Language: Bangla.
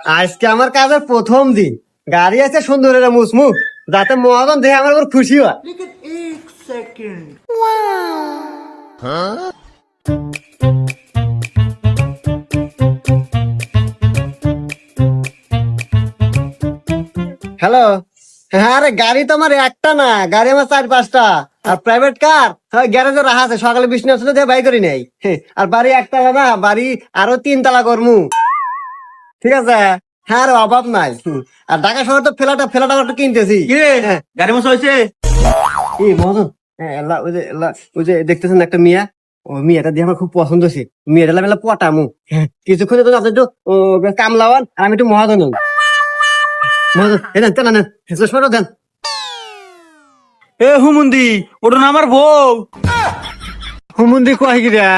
আজকে আমার কাজের প্রথম দিন, গাড়ি আছে সুন্দর এরা মুসমু, যাতে মহাজন দেখে আমার উপর খুশি হয়। হ্যালো। হ্যাঁ রে, গাড়ি তো আমার একটা না, গাড়ি আমার 4-5টা। আর প্রাইভেট কার গ্যারেজে রাখা আছে, সকালে বৃষ্টি আসলে দিয়ে বাই করি নাই। আর বাড়ি একতলা না, বাড়ি আরো 3 তলা করমু। ঠিক আছে। হ্যাঁ রে, অভাব নাই। আর ঢাকা শহর তো ফেলাটা একটু কিনতেছি। হ্যাঁ। গাড়ি মশা হয়েছে? এই মহাজন, ওই যে দেখতেছেন একটা মিয়া, ও মিয়াটা দিয়ে আমার খুব পছন্দ হয়েছে। মেয়েটা মেলা পটামু। কিছুক্ষণ তো আপনি একটু কামলাওয়ান, আর আমি একটু মহাজন হই। মহাজন দেন, তেনা নেন, চশমাটা দেন। এ হুমুন্দি, ওটা না আমার বউ। হুমুন্দি কয় গিরা